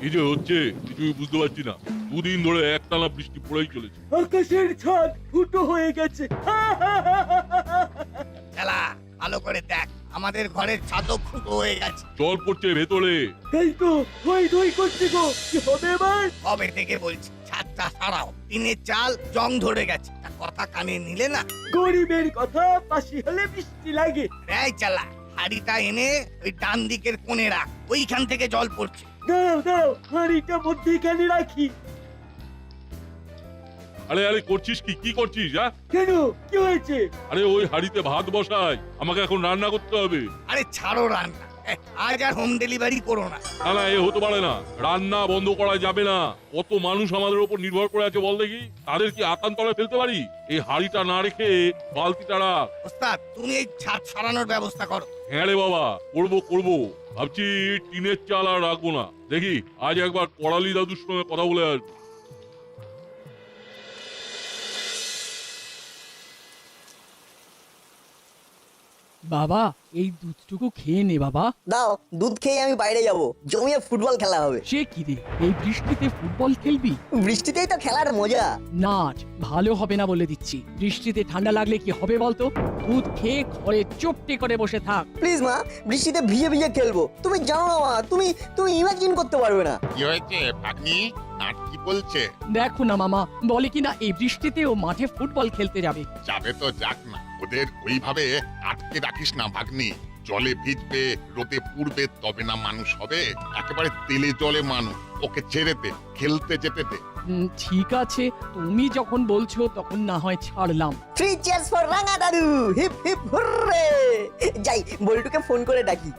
এই যে হচ্ছে কিছুই বুঝতে পারছি না। দুদিন ধরে একটানা বৃষ্টি পড়েই চলেছে। আকাশের ছাদ ফুটো হয়ে গেছে। চালা ভালো করে দেখ, আমাদের ঘরের ছাদও ফুটো হয়ে গেছে। জল পড়ছে ভেতরে। তাই তো ধই ধই করছে গো, কি হবে এবার? কবে থেকে বলছি ছাদটা সারাও, টিনের চাল জং ধরে গেছে। তা কথা কানে নিলে না। গরিবের কথা বাসি হলে বৃষ্টি লাগে। এই চালা হাড়িটা এনে ওই ডান দিকের কোণে রাখ, ওইখান থেকে জল পড়ছে। দাঁড়াও দাঁড়াও, হাঁড়িটা মধ্যিখানে রাখি। আরে আরে করছিস কি? কি করছিস? হ্যাঁ, কেন, কি হয়েছে? আরে ওই হাড়িতে ভাত বসাই, আমাকে এখন রান্না করতে হবে। আরে ছাড়ো রান্না, আজ আর হোম ডেলিভারি করো না। না না, এ হতে পারে না। রান্না বন্ধ করা যাবে না। কত মানুষ আমাদের উপর নির্ভর করে আছে বল দেখি। তাদের কি আকান তলায় ফেলতে পারি? এই হাড়িটা না রেখে বালতিটা রাখ। ওস্তাদ তুমি এই ছাদ সারানোর ব্যবস্থা করো। হ্যাঁ রে বাবা, করবো করবো। ভাবছি টিনের চাল আর রাখবো না। দেখি আজ একবার করালি দাদুর সঙ্গে কথা বলে আসবো। বাবা, এই দুধটুকু খেয়ে নে বাবা। দাও, দুধ খেয়ে আমি বাইরে যাব, জমিয়ে ফুটবল খেলা হবে। সে কি রে, এই বৃষ্টিতে ফুটবল খেলবি? বৃষ্টিতেই তো খেলার মজা। নাট ভালো হবে না বলে দিচ্ছি। বৃষ্টিতে ঠান্ডা লাগলে কি হবে বলতো? দুধ খেয়ে ঘরে চুপটি করে বসে থাক। প্লিজ মা, বৃষ্টিতে ভিজে ভিজে খেলবো। তুমি জানো না মা, তুমি তুমি ইমাজিন করতে পারবে না। কি হয়েছে ভাগ্নি? নাট কি বলছে? দেখো না মামা, বলে কিনা এই বৃষ্টিতে ও মাঠে ফুটবল খেলতে যাবে। যাবে তো যাক না, ওদের ওইভাবে আটকে রাখিস না ভাগ্নি। জলে ভিজবে, রোদে পুড়বে, তবে না মানুষ হবে। একেবারে তেলে জলে মানুষ। ওকে ছেড়ে দে, খেলতে যেতে দে। ঠিক আছে, তুমি যখন বলছো তখন না হয় ছাড়লাম। 3 cheers ফর রাঙা দাদু, হিপ হিপ হুররে। যাই, বল্টুকে ফোন করে ডাকি।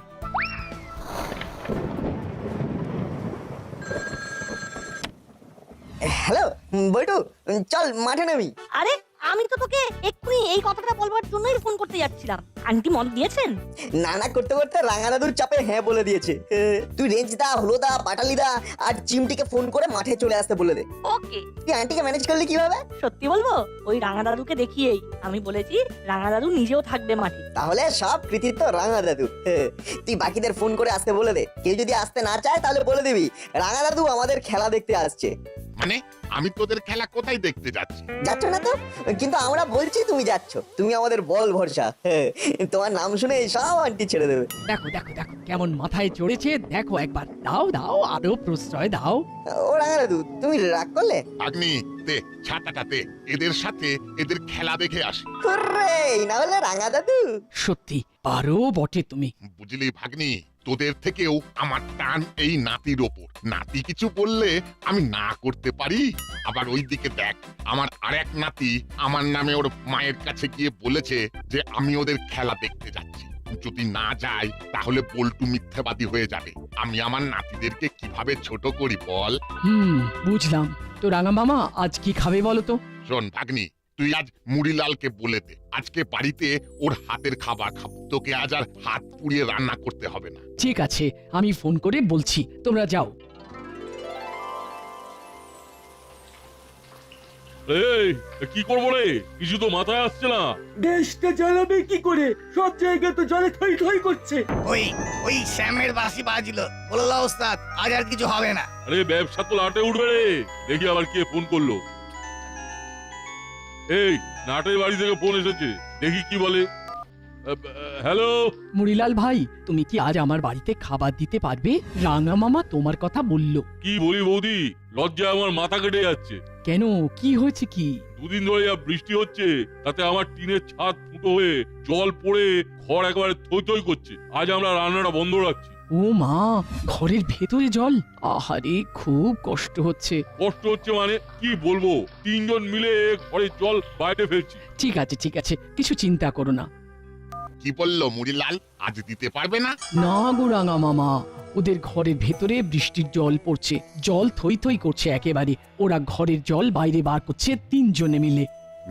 হ্যালো বল্টু, চল মাঠে নামি। আরে আমি তো তোকে এক্ষুনি এই কথাটা বলবার জন্যই ফোন করতে যাচ্ছিলাম। আন্টি মত দিয়েছেন? নানা করতে করতে রাঙা দাদুর চাপে হ্যাঁ বলে দিয়েছে। তুই রেঞ্জদা, হলোদা, পাটালিদা আর চিমটিকে ফোন করে মাঠে চলে আসতে বলে দে। ওকে। তুই আন্টিকে ম্যানেজ করলি কিভাবে? সত্যি বলবো, ওই রাঙা দাদুকে দেখিয়েই আমি বলেছি রাঙা দাদু নিজেও থাকবে মাঠে। তাহলে সব কৃতিত্ব রাঙা দাদু। তুই বাকিদের ফোন করে আসতে বলে দে। কেউ যদি আসতে না চায় তাহলে বলে দিবি রাঙা দাদু আমাদের খেলা দেখতে আসছে। মানে আমি তোদের খেলা কোথায় দেখতে যাচ্ছি? যাচ্ছ না তো, কিন্তু আমরা বলছি তুমি যাচ্ছ। তুমি আমাদের বল ভরসা। তোমার নাম শুনে সব আন্টি ছেড়ে দেবে। দেখো দেখো দেখো কেমন মাথায় চড়েছে, দেখো একবার। দাও দাও, আরো প্রশ্রয় দাও। ও রাঙা দাদু, তুমি রাগ করলে? ভাগ্নি দে ছাতাটা দে, এদের সাথে এদের খেলা দেখে আসি। হুররে, না হলে রাঙা দাদু। সত্যি পারো বটে তুমি। বুঝলি ভাগ্নি, তোদের থেকেও আমার টান এই নাতির ওপর। নাতি কিছু বললে আমি না করতে পারি। আবার ওইদিকে দেখ, আমার আরেক নাতি আমার নামে ওর মায়ের কাছে গিয়ে বলেছে যে আমি ওদের খেলা দেখতে যাচ্ছি। যদি না যাই তাহলে বল্টু মিথ্যাবাদী হয়ে যাবে। আমি আমার নাতিদেরকে কিভাবে ছোট করি বল? বুঝলাম। তো রাঙা মামা আজ কি খাবে বলো তো? শোন ভাগ্নি, তুই আজ মুড়িলালকে বলে দে আজকে বাড়িতে ওর হাতের খাবার খাবো। তোকে আজ আর হাত পুড়িয়ে রান্না করতে হবে না। ঠিক আছে, আমি ফোন করে বলছি, তোমরা যাও। এই কি করবো রে? কিছু তো মাথায় আসছে না। দেশটা জ্বালাবে কি করে? সব জায়গায় তো জলে থই থই করছে। ওই ওই শ্যামের বাঁশি বাজলো, বললো ওস্তাদ আজ আর কিছু হবে না। আরে ব্যবসা তো লাটে উঠবে রে। দেখি আবার কে ফোন করলো। এই নাটের বাড়ি থেকে ফোন এসেছে, দেখি কি বলে। হ্যালো মুড়িলাল ভাই, তুমি কি আজ আমার বাড়িতে খাবার দিতে পারবে? রাঙা মামা তোমার কথা বলল। কি বলি বৌদি, লজ্জায় আমার মাথা কেটে যাচ্ছে। কেন, কি হয়েছে কি? দুদিন ধরে যা বৃষ্টি হচ্ছে তাতে আমার টিনের ছাদ ফুটো হয়ে জল পড়ে ঘর একেবারে থই থই করছে। আজ আমরা রান্নাটা বন্ধ রাখছি। ও মা, ঘরের ভেতরে জল? আহারে, খুব কষ্ট হচ্ছে। কষ্ট হচ্ছে মানে কি বলবো, তিনজন মিলে ঘরের জল বাইরে ফেলছি। ঠিক আছে ঠিক আছে, কিছু চিন্তা করো না। কি বললো মুড়িলাল, আজ দিতে পারবে না? না গো রাঙা মামা, ওদের ঘরের ভেতরে বৃষ্টির জল পড়ছে, জল থই থই করছে একেবারে। ওরা ঘরের জল বাইরে বার করছে তিনজনে মিলে।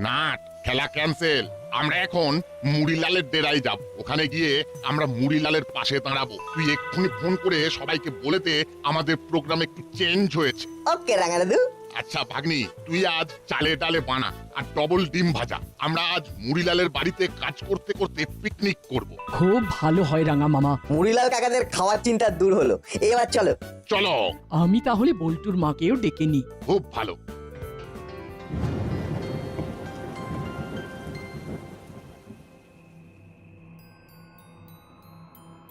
না, খেলা ক্যান্সেল। আমরা এখন মুড়িলালের ডেরায় যাব। ওখানে গিয়ে আমরা মুড়িলালের পাশে দাঁড়াবো। তুই এক্ষুনি ফোন করে সবাইকে বলে দে আমাদের প্রোগ্রাম একটু চেঞ্জ হয়েছে। ওকে রাঙা দাদু। আচ্ছা ভাগ্নি, তুই আজ চালে ডালে বানা আর ডবল ডিম ভাজা। আমরা আজ মুড়িলালের বাড়িতে কাজ করতে করতে পিকনিক করব। খুব ভালো হয় রাঙা মামা। মুড়িলাল কাকাদের খাওয়ার চিন্তা দূর হলো। এবার চলো। চলো। আমি তাহলে বল্টুর মাকেও ডেকে নিই। খুব ভালো।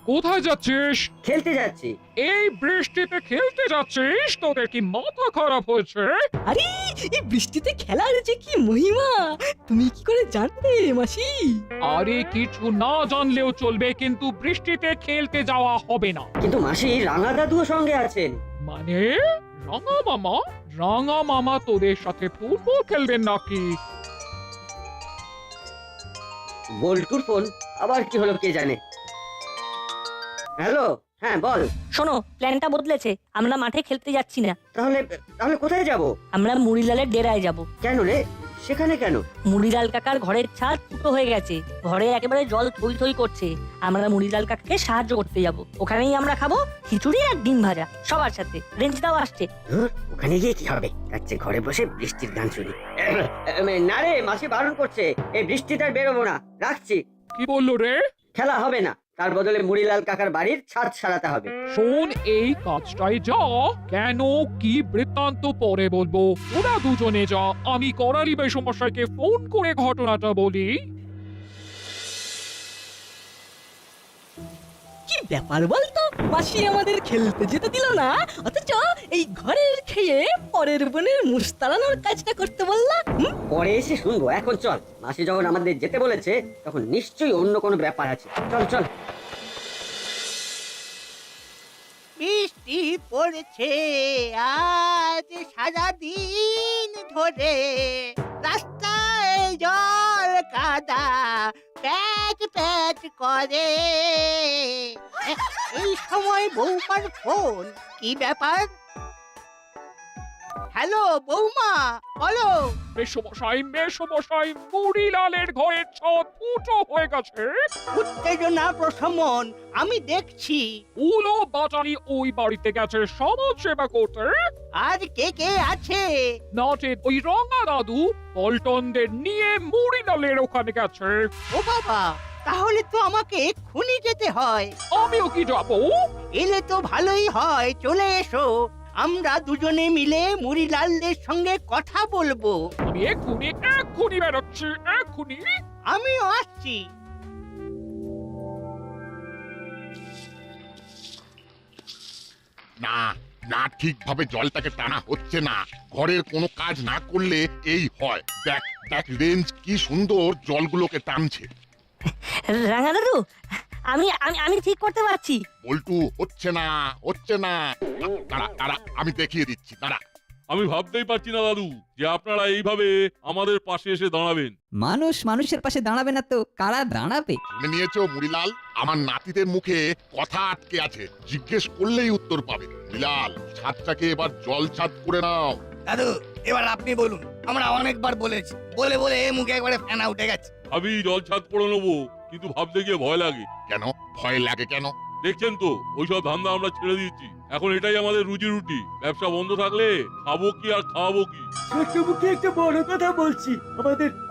কোথায় যাচ্ছিস? খেলতে যাচ্ছি। এই বৃষ্টিতে খেলতে যাচ্ছিস? তোদের কি মাথা খারাপ হয়েছে? আরে এই বৃষ্টিতে খেলার যে কি মহিমা তুমি কি করে জানতে মাসি? আরে কিছু না জানলেও চলবে, কিন্তু বৃষ্টিতে খেলতে যাওয়া হবে না। কিন্তু মাসি রাঙা দাদুও সঙ্গে আছেন। মানে রাঙা মামা? রাঙা মামা তোদের সাথে ফুটবল খেলবেন নাকি? বল্টুর ফোন আবার কি হলো কে জানে। হ্যালো, হ্যাঁ বল। শোনো, প্ল্যানটা বদলেছে। আমরা মাঠে খেলতে যাচ্ছি না, তাহলে তাহলে কোথায় যাব? আমরা মুড়িলালের ডেরায় যাব। কেন রে, সেখানে কেন? মুড়িলাল কাকার ঘরের ছাদ ফুটো হয়ে গেছে, ঘরে একেবারে জল থই থই করছে। আমরা মুড়িলাল কাকাকে সাহায্য করতে যাব। ওখানেই আমরা খাবো খিচুড়ি আর ডিম ভাজা সবার সাথে। রেঞ্জটাও আসছে। ওখানে গিয়ে কি হবে? যাচ্ছে ঘরে বসে বৃষ্টির গান শুনি। না রে, মাসি বারণ করছে, এই বৃষ্টিতে আর বেরোবো না, রাখছি। কি বললো রে? খেলা হবে না, তার বদলে মুড়িলাল কাকার বাড়ির ছাদ সারাতে হবে। শোন, এই কাজটাই যা, কেন কি বৃত্তান্ত পরে বলবো। ওরা দুজনে যা, আমি করালি সমস্যাকে ফোন করে ঘটনাটা বলি। কি ব্যাপার বলতো, মাসি আমাদের খেলতে যেতে দিল না, অথচ এই ঘরের খেয়ে পরের বোনের মুস্তারানোর কাজটা করতে বললা। পরে এসে শুনবো, এখন চল। মাসি যখন আমাদের যেতে বলেছে তখন নিশ্চয়ই অন্য কোনো ব্যাপার আছে। চল চল। বৃষ্টি পড়ছে আজ সারাদিন ধরে, রাস্তায় জল কাদা প্যাচ প্যাচ করে। এই সময় বৌমার ফোন, কি ব্যাপার? হ্যালো বৌমা, বলো। মেসমশাই, মুড়িলালের ঘরের ছাদ ফুটো হয়ে গেছে। উত্তেজনা প্রশমন, আমি দেখছি। উলো বাটালি ওই বাড়িতে গেছে সমাজ সেবা করতে। আর কে কে আছে? নাচে ওই রঙা দাদু পল্টনদের নিয়ে মুড়িলালের ওখানে গেছে। ও বাবা, তাহলে তো আমাকে এক্ষুনি যেতে হয়। আমিও কি যাবো? এলে তো ভালোই হয়, চলে এসো। আমরা দুজনে মিলে মুড়িলালদের সঙ্গে কথা বলবো। আমি এক্ষুনি বেরোচ্ছি, এক্ষুনি। আমিও আসছি। না না, ঠিকভাবে জলটাকে টানা হচ্ছে না। ঘরের কোনো কাজ না করলে এই হয়। দেখ দেখ রেঞ্জ কি সুন্দর জলগুলোকে টানছে। রাঙা দাদু, আমি আমি আমি ঠিক করতে পারছি। বল্টু, হচ্ছে না হচ্ছে না। দাঁড়া দাঁড়া, আমি দেখিয়ে দিচ্ছি, দাঁড়া। আমি ভাবতেই পারছি না দাদু যে আপনারা এইভাবে আমাদের পাশে এসে দাঁড়াবেন। মানুষ মানুষের পাশে দাঁড়াবে না তো কারা দাঁড়াবে? শুনে নিয়েছো মুড়িলাল? আমার নাতিদের মুখে কথা আটকে আছে, জিজ্ঞেস করলেই উত্তর পাবে। মুড়িলাল, ছাদটাকে এবার জল ছাদ করে নাও। দাদু, এবার আপনি বলুন। আমরা অনেকবার বলেছি, বলে বলে মুখে একবারে ফেনা উঠে গেছে। আমি জল ছাদ করে নেবো, কিন্তু ভাবতে গিয়ে ভয় লাগে। কেন ভয় লাগে কেন? দেখছেন তো, ওইসব ধান্দা আমরা ছেড়ে দিয়েছি। এখন এটাই আমাদের রুজি রুটি। ব্যবসা বন্ধ থাকলে খাবো কি আর খাওয়াবো কি? ছোট্ট মুখে একটা বড় কথা বলছি,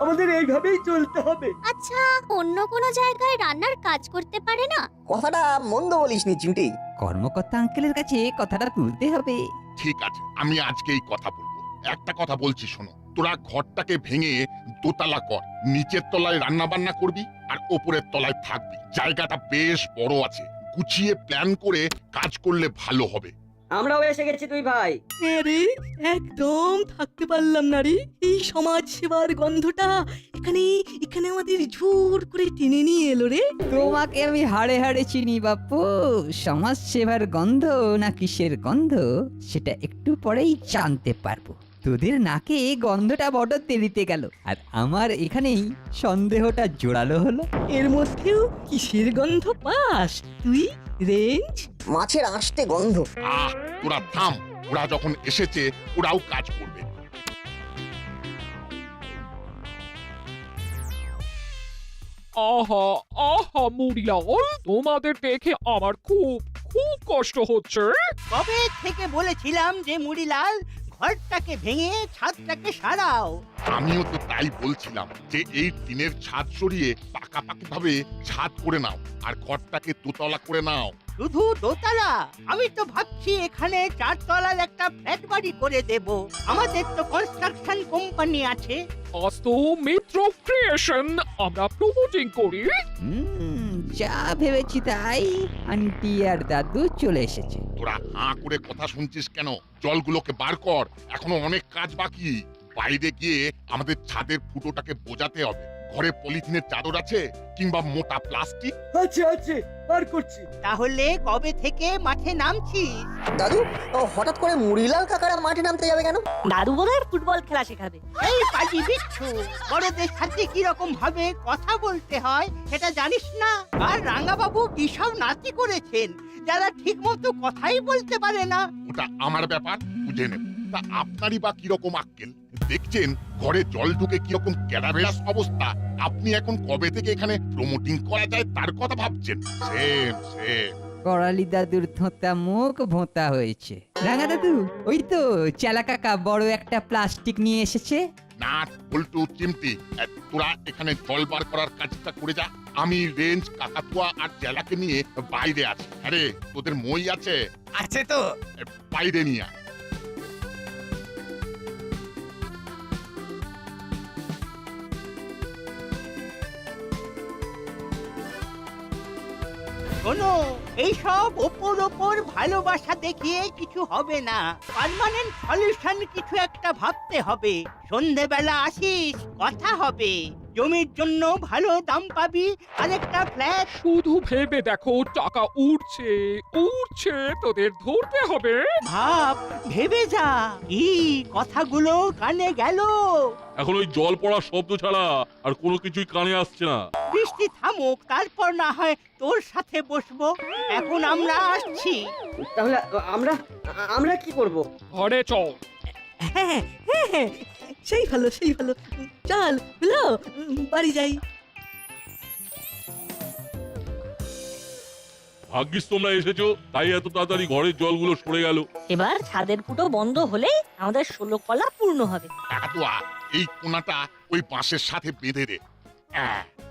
আমাদের এইভাবেই চলতে হবে। আচ্ছা, অন্য কোনো জায়গায় রান্নার কাজ করতে পারে না? কথাটা মন্দ বলিসনি চিমটি। কর্মকর্তা আঙ্কেলের কাছে কথাটা তুলতে হবে। ঠিক আছে, আমি আজকেই কথা বলবো। একটা কথা বলছি শোনো, তোরা ঘরটাকে ভেঙে দোতলা কর। নিচের তলায় রান্না বান্না করবি আর ওপরের তলায় থাকবি। জায়গাটা বেশ বড় আছে, গুছিয়ে প্ল্যান করে কাজ করলে ভালো হবে। আমরাও এসে গেছি তুই ভাই। আরে একদম থাকতে পারলাম না রে, এই সমাজ সেবার গন্ধটা এখানে এখানে আমাদের জোর করে টেনে নিয়ে এলো রে। তোমাকে আমি হাড়ে হাড়ে চিনি বাপু। সমাজ সেবার গন্ধ না কিসের গন্ধ সেটা একটু পরেই জানতে পারবো। তোদের নাকে গন্ধটা বড় দেরিতে গেল, আর আমার এখানেই সন্দেহটা জোরালো হলো। এর মধ্যেও কিসের গন্ধ পাস তুই রেঞ্জ? মাছের আঁশটে গন্ধ। তোরা থাম, ওরা যখন এসেছে ওরাও কাজ করবে। আহা আহা মুড়িলাল, তোমাদের দেখে আমার খুব খুব কষ্ট হচ্ছে। কবে থেকে বলেছিলাম যে মুড়িলাল ঘরটাকে ভেঙে ছাদটাকে সারাও। আমিও তো তাই বলছিলাম যে এই টিনের ছাদ সরিয়ে পাকাপাকি ভাবে ছাদ করে নাও আর ঘরটাকে দোতলা করে নাও। শুধু দোতলা? আমি তো ভাবছি এখানে 4 তলার একটা ফ্ল্যাট বাড়ি করে দেব। আমাদের তো কনস্ট্রাকশন কোম্পানি আছে। আজ তো মিত্র ক্রিয়েশন আমরা প্রমোটিং করি। যা ভেবেছি তাই, আন্টি আর দাদু চলে এসেছে। তোরা হাঁ করে কথা শুনছিস কেন? জলগুলোকে বার কর, এখনো অনেক কাজ বাকি। বাইরে গিয়ে আমাদের ছাদের ফুটোটাকে বোঝাতে হবে। ঘরে পলিথিনের চাদর আছে কিংবা মোটা প্লাস্টিক? আছে আছে, বার করছি। তাহলে কবে থেকে মাঠে নামছিস? দাদু, হঠাৎ করে মুড়িলাল কাকারা মাঠে নামতে যাবে কেন? দাদু বোধহয় ফুটবল খেলা শেখাবে। এই পাজি বিচ্ছু, বড়দের সাথে কিরকম ভাবে কথা বলতে হয় সেটা জানিস না? আর রাঙ্গাবাবু কি সব নাতি করেছেন যারা ঠিক মতো কথাই বলতে পারে না। ওটা আমার ব্যাপার, বুঝে নেব। তা আপনারই বা কিরকম আক্কেল? দেখছেন ঘরে জল ঢুকে কিরকম ক্যাডাবেরাস অবস্থা। আপনি এখন কবে থেকে এখানে প্রমোটিং করা যায় তার কথা ভাবছেন? Same same. করালি দাদুর থোঁতা মুখ ভোঁতা হয়েছে। রাঙা দাদু, ওই তো চেলা কাকা বড় একটা প্লাস্টিক নিয়ে এসেছে। নাট বল্টু চিমটি, তোরা এখানে জল বার করার কাজটা করে যা। আমি রেঞ্জ কাকাতুয়া আর জেলাকে নিয়ে বাইরে আছি। আরে তোদের মই আছে? আছে তো। বাইরে নিয়ে আয়। শোনো, এইসব ওপর ভালোবাসা দেখিয়ে কিছু হবে না। পার্মানেন্ট সলিউশন কিছু একটা ভাবতে হবে। সন্ধেবেলা আসিস, কথা হবে। জমির জন্য ভালো দাম পাবি, আর একটা ফ্ল্যাট। শুধু ভেবে দেখো, টাকা উঠছে উঠছে, তোদের ধরতে হবে। ভাব, ভেবে যা। কি কথাগুলো কানে গেল? এখন ওই জল পড়ার শব্দ ছাড়া আর কোনো কিছুই কানে আসছে না। বৃষ্টি থামুক, তারপর না হয় তোর সাথে বসবো। এখন আমরা আসছি। তাহলে আমরা আমরা কি করব? ঘরে চল। হ্যাঁ হ্যাঁ হ্যাঁ, সেই ভালো সেই ভালো। চল বুঝলো, বাড়ি যাই। ভাগ্যিস তোমরা এসেছো, তাই এত তাড়াতাড়ি ঘরের জলগুলো সরে গেল। এবার ছাদের ফুটো বন্ধ হলেই আমাদের 16 কলা পূর্ণ হবে। কাকাতুয়া, এই কোনাটা ওই বাঁশের সাথে বেঁধে দে।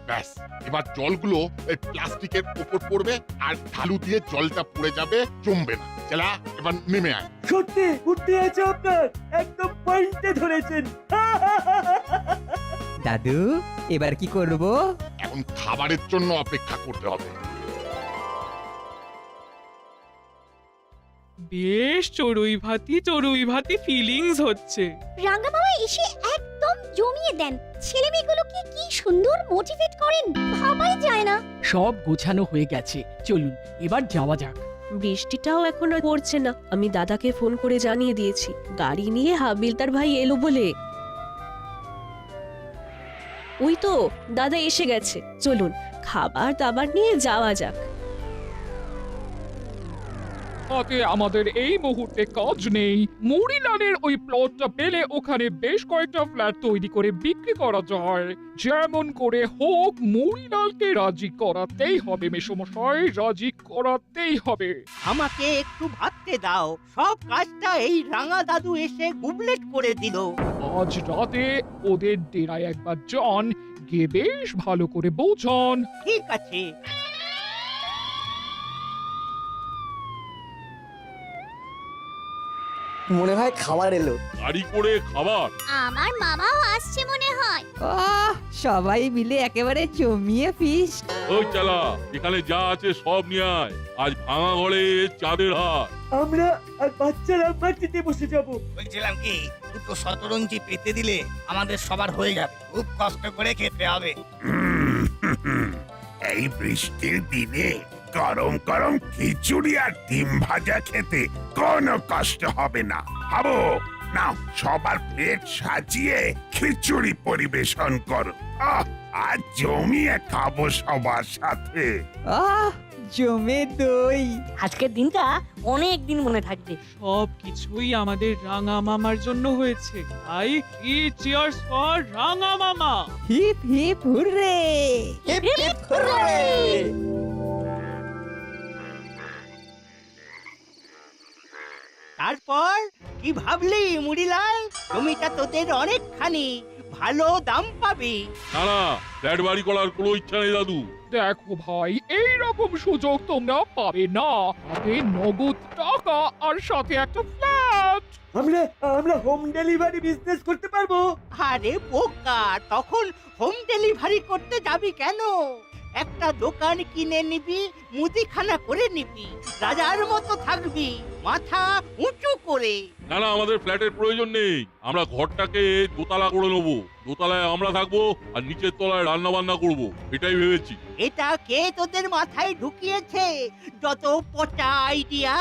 ব্যাস, এবার জলগুলো এই প্লাস্টিকের উপর পড়বে আর ঢালু দিয়ে জলটা পড়ে যাবে, জমবে না। চেলা, এবার নেমে আয়। সত্যি উঠতে আছে আপনার, একদম পয়েন্টে ধরেছেন। দাদু, এবার কি করব? এখন খাবারের জন্য অপেক্ষা করতে হবে। বেশ চড়ুই ভাতি ফিলিংস হচ্ছে। রাঙ্গা বাবা এসে একদম জমিয়ে দেন। ছেলে মেয়েগুলোকে কি সুন্দর মোটিভেট করেন, ভাবাই যায় না। সব গোছানো হয়ে গেছে, চলুন এবার যাওয়া যাক। বৃষ্টিটাও এখন আর পড়ছে না। আমি দাদাকে ফোন করে জানিয়ে দিয়েছি গাড়ি নিয়ে হাবিলদার ভাই এলো বলে। ওই তো দাদা এসে গেছে, চলুন খাবার দাবার নিয়ে যাওয়া যাক। হাতে আমাদের এই মুহূর্তে কাজ নেই। মুড়িলালের ওই প্লটটা পেলে ওখানে বেশ কয়েকটা ফ্ল্যাট তৈরি করে বিক্রি করা যায়। যেমন করে হোক মুড়িলালকে রাজি করাতেই হবে মেসোমশাই, রাজি করাতেই হবে। আমাকে একটু ভাবতে দাও। সব কাজটা এই রাঙা দাদু এসে গুবলেট করে দিল। আজ রাতে ওদের ডেরায় একবার যান, গিয়ে বেশ ভালো করে বোঝান। ঠিক আছে। মনে হয় খাবার এলো। গাড়ি করে খাবার? আমার মামাও আসছে মনে হয়। সবাই মিলে একেবারে জমিয়ে ফিস্ট। ওই চালা, এখানে যা আছে সব নিয়ে আয়। আজ ভাঙা ঘরে চাঁদের হাট। আমরা আর বাচ্চারা মাটিতে বসে যাব। বলছিলাম কি, দুটো শতরঞ্জি পেতে দিলে আমাদের সবার হয়ে যাবে। খুব কষ্ট করে খেতে হবে। এই বৃষ্টির দিনে গরম গরম খিচুড়ি আর ডিম ভাজা খেতে কোনো কষ্ট হবে না। ভাবো নাও, সবার প্লেট সাজিয়ে খিচুড়ি পরিবেশন করো। আজ জমিয়ে খাবো সবার সাথে। জমে দই। আজকের দিনটা অনেক দিন মনে থাকবে। সব কিছুই আমাদের রাঙা মামার জন্য হয়েছে, তাই চিয়ার্স ফর রাঙা মামা। Hip hip hurray. Hip hip hurray. তারপর কি ভাবলি মুড়িলাল? জমিটা তোদের অনেকখানি, ভালো দাম পাবি। না না, ফ্ল্যাট বাড়ি করার কোনো ইচ্ছা নেই দাদু। দেখো ভাই, এই রকম সুযোগ তোমরা পাবে না। হাতে নগদ টাকা আর সাথে একটা ফ্ল্যাট। আমরা হোম ডেলিভারি বিজনেস করতে পারবো। আরে বোকা, তখন হোম ডেলিভারি করতে যাবি কেন? একটা দোকান কিনে নিবি, মুদিখানা করে নিবি, রাজার মতো থাকবি, মাথা উঁচু করে। না না, আমাদের ফ্ল্যাটের প্রয়োজন নেই। আমরা ঘরটাকে দোতলা করে নেবো। দোতলায় আমরা থাকবো আর নিচের তলায় রান্না বান্না করবো, এটাই ভেবেছি। এটা কে তোদের মাথায় ঢুকিয়েছে? যত পচা আইডিয়া।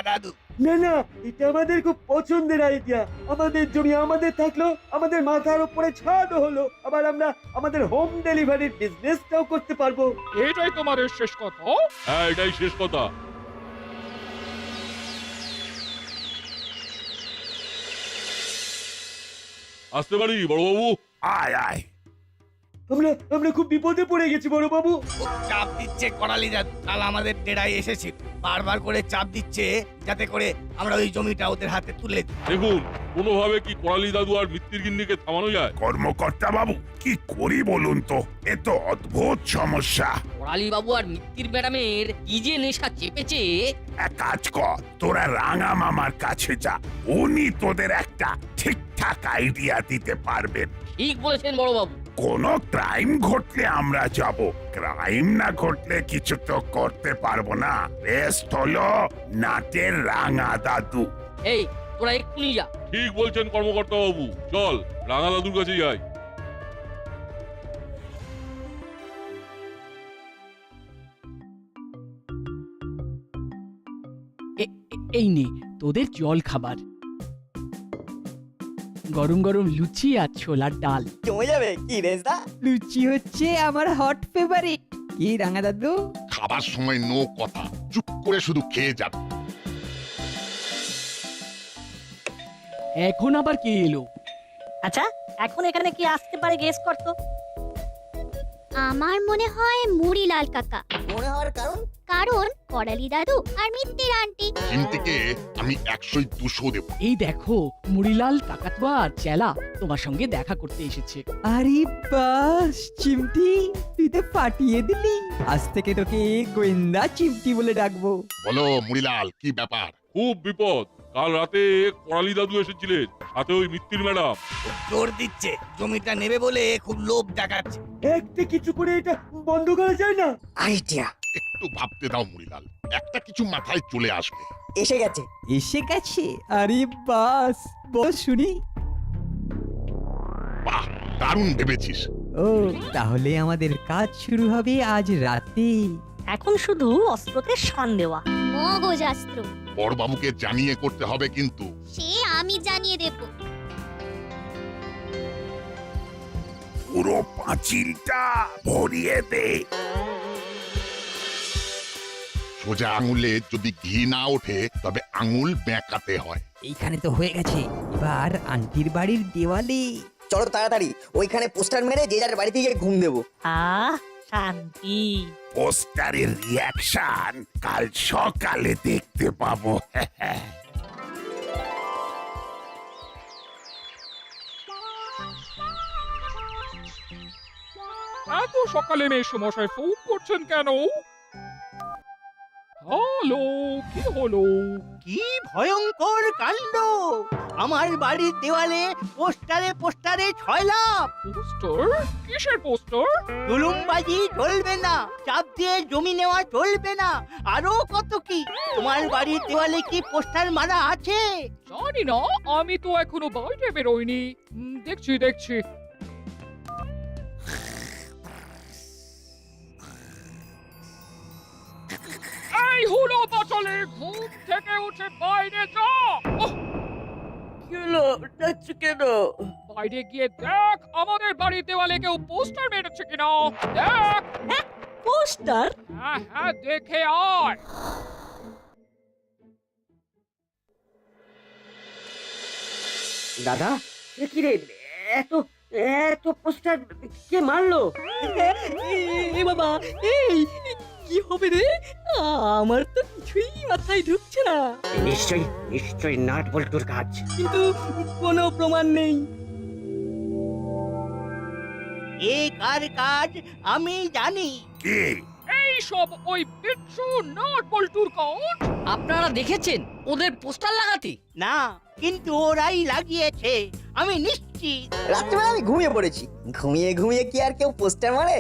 দাদু, না না, এটা আমাদের খুব পছন্দের আইডিয়া। আমাদের জমি আমাদের থাকলো, আমাদের মাথার উপরে ছাদও হলো, আবার আমরা আমাদের হোম ডেলিভারির বিজনেসটাও করতে পারবো। এটাই তোমাদের শেষ কথা? হ্যাঁ, এটাই শেষ কথা। আসতে পারি বড়বাবু? আয় আয়। আমরা খুব বিপদে পড়ে গেছি বড় বাবু। চাপ দিচ্ছে করালি দাদু, কাল আমাদের ডেরায় এসেছে, বারবার করে চাপ দিচ্ছে যাতে করে আমরা ওই জমিটা ওদের হাতে তুলে দিই। দেখুন, কোনোভাবে কি করালি দাদু আর মিত্তির গিন্নিকে থামানো যায়? কর্মকর্তা বাবু, কি করি বলুন তো? এ তো অদ্ভুত সমস্যা। করালি বাবু আর মিত্তির ম্যাডামের কি যে নেশা চেপেছে। এক কাজ কর, তোরা রাঙা মামার কাছে যা, উনি তোদের একটা ঠিকঠাক আইডিয়া দিতে পারবেন। ঠিক বলেছেন বড় বাবু। কোনো ক্রাইম ঘটলে আমরা যাব, ক্রাইম না ঘটলে কিছু তো করতে পারবো না। রেস্ট হলো নাটের রাঙা দাদু। এই তোরা এক্ষুনি যা। ঠিক বলছেন কর্মকর্তা বাবু, চল রাঙা দাদুর কাছে যাই। এই নে তোদের জল খাবার। গরম গরম লুচি আর ছোলার ডাল। জমে যাবে কি রেজদা? লুচি হচ্ছে আমার হট ফেভারিট। কি রাঙা দাদু? খাবার সময় নো কথা, চুপ করে শুধু খেয়ে যাবে। এখন আবার কে এলো? আচ্ছা, এখন এখানে কি আসতে পারে গেস করতো? আমার মনে হয় মুড়িলাল কাকা। মনে হওয়ার কারণ? কারণ করালি দাদু আর মিত্তির আন্টি। চিমটিকে আমি 100-200 দেব। এই দেখো, মুড়িলাল কাকাতুয়া আর চেলা তোমার সঙ্গে দেখা করতে এসেছে। আরে বাস চিমটি, তুই তো পাঠিয়ে দিলি। আজ থেকে তোকে গোয়েন্দা চিমটি বলে ডাকবো। বলো মুড়িলাল, কি ব্যাপার? খুব বিপদ। কাল রাতে করালি দাদু এসেছিলেন, সাথে ওই মিত্তির ম্যাডাম। জোর দিচ্ছে, জমিটা নেবে বলে খুব লোভ দেখাচ্ছে। একটা কিছু করে এটা বন্ধ করা যায় না? আইডিয়া একটু ভাবতে দাও মুড়িলাল, একটা কিছু মাথায় চলে আসবে। এসে গেছে। এসে গেছে? আরে বাস, বল শুনি। বাহ, দারুণ ভেবেছিস। ও, তাহলে আমাদের কাজ শুরু হবে আজ রাতে। এখন শুধু অস্ত্রতে শান দেওয়া। মগজাস্ত্র বড়বাবুকে জানিয়ে করতে হবে কিন্তু। সে আমি জানিয়ে দেব। পুরো পাঁচিলটা ভরিয়ে দে। সোজা আঙুলে যদি ঘি না ওঠে তবে আঙুল বেঁকাতে হয়। এইখানে তো হয়ে গেছে, এবার আন্টির বাড়ির দেওয়ালে। চলো তাড়াতাড়ি ওইখানে পোস্টার মেরে যে যার বাড়িতে গিয়ে ঘুম দেবো। আহ, শান্তি। পোস্টারের রিয়াকশন কাল সকালে দেখতে পাবো। এত সকালে মেসমশাই ফোন করছেন কেন? হ্যালো, কি হলো? কি ভয়ঙ্কর কাণ্ড! আমার বাড়ির দেওয়ালে পোস্টারে পোস্টারে ছয়লাভ। পোস্টার? কিসের পোস্টার? জুলুমবাজি চলবে না, চাপ দিয়ে জমি নেওয়া চলবে না, আরো কত কি। তোমার বাড়ির দেওয়ালে কি পোস্টার মারা আছে? জানি না, আমি তো এখনো বাইরে বেরোইনি। দেখছি। এই হুলো পাচলে, ঘুম থেকে উঠে বাইরে যা। কেন? বাইরে গিয়ে দেখ আমাদের বাড়ির দেওয়ালে কেউ পোস্টার মেরেছে কিনা। দেখ। পোস্টার? হ্যাঁ হ্যাঁ দেখে আয়। দাদা এ কি রে, এত এত পোস্টার কে মারলো? এ বাবা, এই কি হবে রে? আমার তো কিছুই মাথায় ঢুকছে না। নিশ্চয়ই নিশ্চয়ই নাট বল্টুর কাজ। কিন্তু কোনো প্রমাণ নেই। এ কার কাজ আমি জানি। কে? এই সব ওই বিচ্ছু নাট বল্টুর কাজ। আপনারা দেখেছেন ওদের পোস্টার লাগাতে? না, কিন্তু ওরাই লাগিয়েছে, আমি নিশ্চিত। রাত্রিবেলা আমি ঘুমিয়ে পড়েছি, ঘুমিয়ে ঘুমিয়ে কি আর কেউ পোস্টার মারে?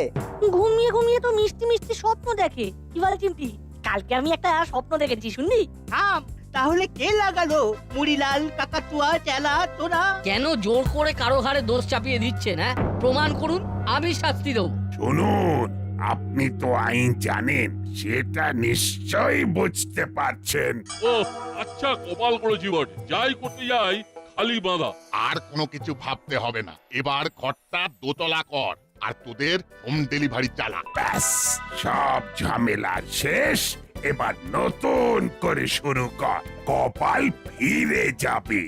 ঘুমিয়ে ঘুমিয়ে তো মিষ্টি মিষ্টি স্বপ্ন দেখে। কি বলে চিমটি? কালকে আমি একটা স্বপ্ন দেখেছি, শুনলি? থাম, তাহলে কে লাগালো? মুড়িলাল, কাকাতুয়া, চেলা, তোরা? কেন জোর করে কারো ঘাড়ে দোষ চাপিয়ে দিচ্ছেন? হ্যাঁ, প্রমাণ করুন, আমি শাস্তি দেবো। শুনুন, আপনি তো আইন জানেন, সেটা নিশ্চয়ই বুঝতে পারছেন। ও আচ্ছা, কপাল করেছি বটে, যাই করতে যাই খালি বাঁধা। আর কোনো কিছু ভাবতে হবে না, এবার ঘরটা দোতলা কর আর তোদের হোম ডেলিভারি চালা। ব্যাস, সব ঝামেলা শেষ। এবার নতুন করে শুরু কর, কপাল ফিরে যাবে।